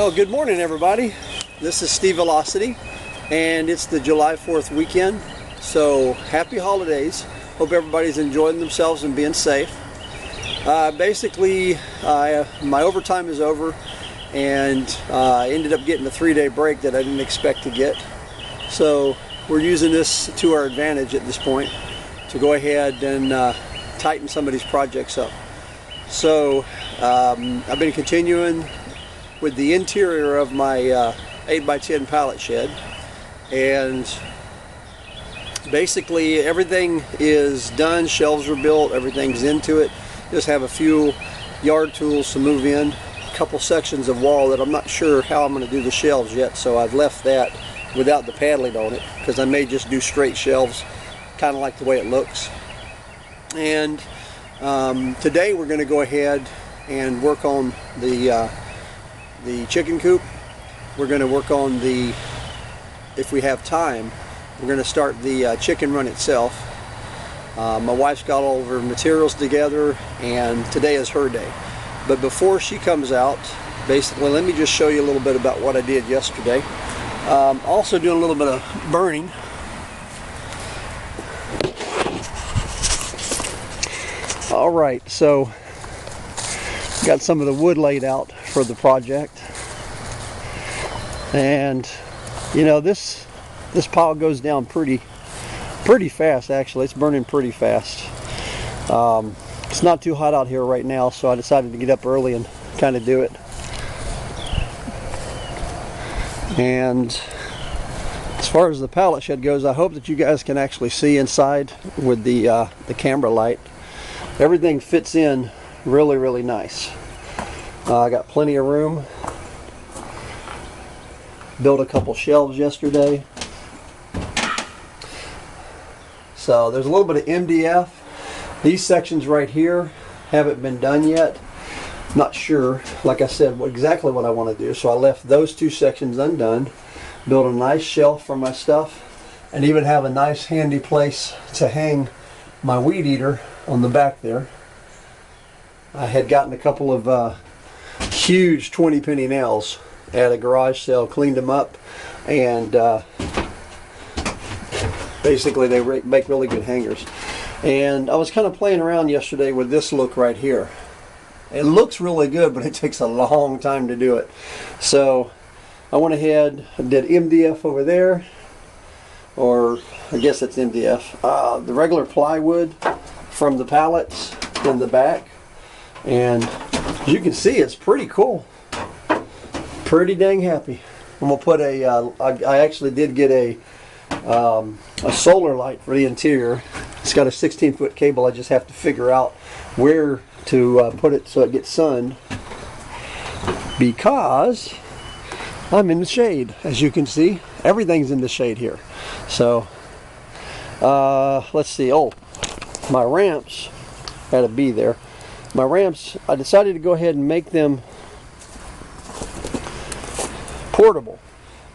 Well, good morning everybody. This is Steve Velocity and it's the July 4th weekend. So happy holidays. Hope everybody's enjoying themselves and being safe. Basically, my overtime is over and I ended up getting a 3-day break that I didn't expect to get. So we're using this to our advantage at this point to go ahead and tighten some of these projects up. So I've been continuing with the interior of my 8x10 pallet shed, and basically everything is done. Shelves are built, everything's into it. Just have a few yard tools to move in, a couple sections of wall that I'm not sure how I'm going to do the shelves yet, so I've left that without the paddling on it because I may just do straight shelves, kind of like the way it looks. And today we're going to go ahead and work on the chicken coop. We're going to work on if we have time, we're going to start the chicken run itself. My wife's got all of her materials together and today is her day. But before she comes out, basically let me just show you a little bit about what I did yesterday. Also doing a little bit of burning. Alright, so got some of the wood laid out for the project, and you know this pile goes down pretty fast. Actually, it's burning pretty fast. It's not too hot out here right now, so I decided to get up early and kind of do it. And as far as the pallet shed goes, I hope that you guys can actually see inside with the camera light. Everything fits in really nice. I got plenty of room. Built a couple shelves yesterday. So there's a little bit of MDF. These sections right here haven't been done yet. Not sure, like I said, exactly what I want to do. So I left those two sections undone. Built a nice shelf for my stuff, and even have a nice handy place to hang my weed eater on the back there. I had gotten a couple of huge 20-penny nails at a garage sale, cleaned them up, and basically they make really good hangers. And I was kind of playing around yesterday with this look right here. It looks really good, but it takes a long time to do it. So I went ahead and did MDF over there, or I guess it's MDF, the regular plywood from the pallets in the back, and as you can see, it's pretty cool. Pretty dang happy. I'm gonna put I actually did get a solar light for the interior. It's got a 16-foot cable. I just have to figure out where to put it so it gets sunned, because I'm in the shade. As you can see, everything's in the shade here. So let's see. Oh, my ramps had a bee there. My ramps, I decided to go ahead and make them portable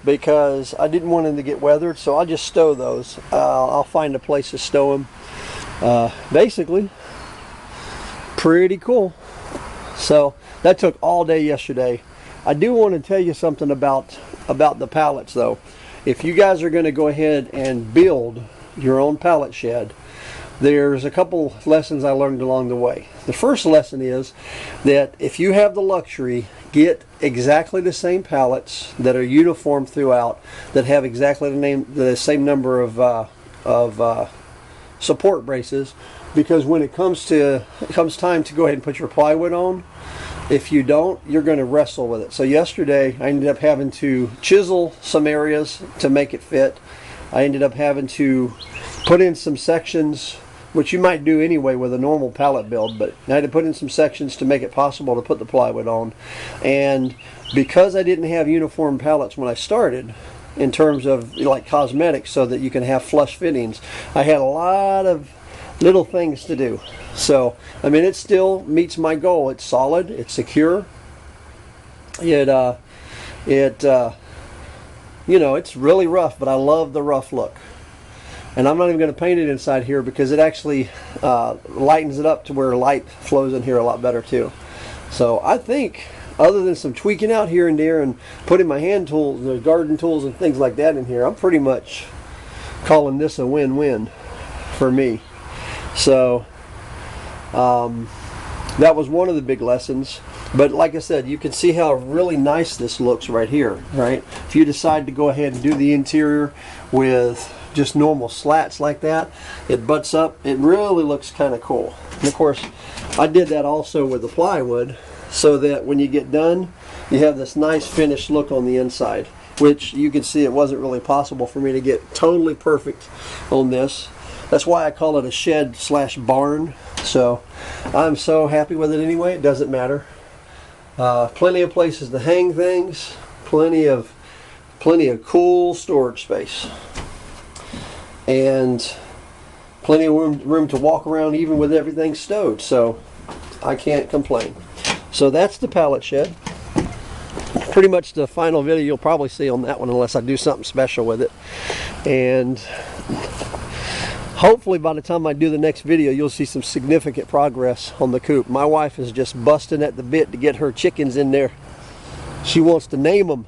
because I didn't want them to get weathered, so I'll just stow those. I'll find a place to stow them. Basically, pretty cool. So that took all day yesterday. I do want to tell you something about the pallets though. If you guys are going to go ahead and build your own pallet shed, there's a couple lessons I learned along the way. The first lesson is that if you have the luxury, get exactly the same pallets that are uniform throughout, that have exactly the same number of support braces, because when it comes time to go ahead and put your plywood on, if you don't, you're going to wrestle with it. So yesterday I ended up having to chisel some areas to make it fit. I ended up having to put in some sections, which you might do anyway with a normal pallet build, but I had to put in some sections to make it possible to put the plywood on. And because I didn't have uniform pallets when I started, in terms of like cosmetics, so that you can have flush fittings, I had a lot of little things to do. So I mean, it still meets my goal. It's solid, it's secure, you know, it's really rough, but I love the rough look. And I'm not even going to paint it inside here because it actually lightens it up to where light flows in here a lot better too. So I think other than some tweaking out here and there and putting my hand tools, the garden tools and things like that in here, I'm pretty much calling this a win-win for me. So that was one of the big lessons. But like I said, you can see how really nice this looks right here, right? If you decide to go ahead and do the interior with just normal slats like that, it butts up. It really looks kind of cool. And of course, I did that also with the plywood, so that when you get done, you have this nice finished look on the inside, which you can see it wasn't really possible for me to get totally perfect on this. That's why I call it a shed slash barn. So I'm so happy with it anyway. It doesn't matter. Plenty of places to hang things, plenty of cool storage space, and plenty of room to walk around even with everything stowed. So I can't complain. So that's the pallet shed. Pretty much the final video you'll probably see on that one, unless I do something special with it. And hopefully by the time I do the next video, you'll see some significant progress on the coop. My wife is just busting at the bit to get her chickens in there. She wants to name them.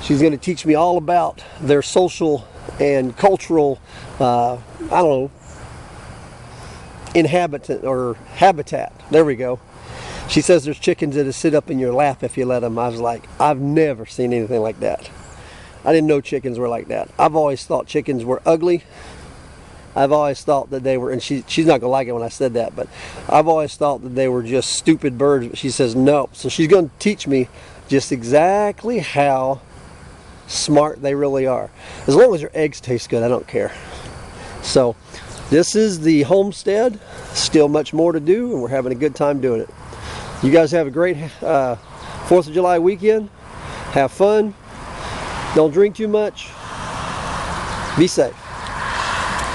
She's going to teach me all about their social and cultural, I don't know, inhabitant or habitat. There we go. She says there's chickens that sit up in your lap if you let them. I was like, I've never seen anything like that. I didn't know chickens were like that. I've always thought chickens were ugly. I've always thought that they were, and she's not gonna like it when I said that, but I've always thought that they were just stupid birds. But she says no. So she's gonna teach me just exactly how smart they really are. As long as their eggs taste good, I don't care. So this is the homestead. Still much more to do, and we're having a good time doing it. You guys have a great 4th of July weekend. Have fun. Don't drink too much. Be safe.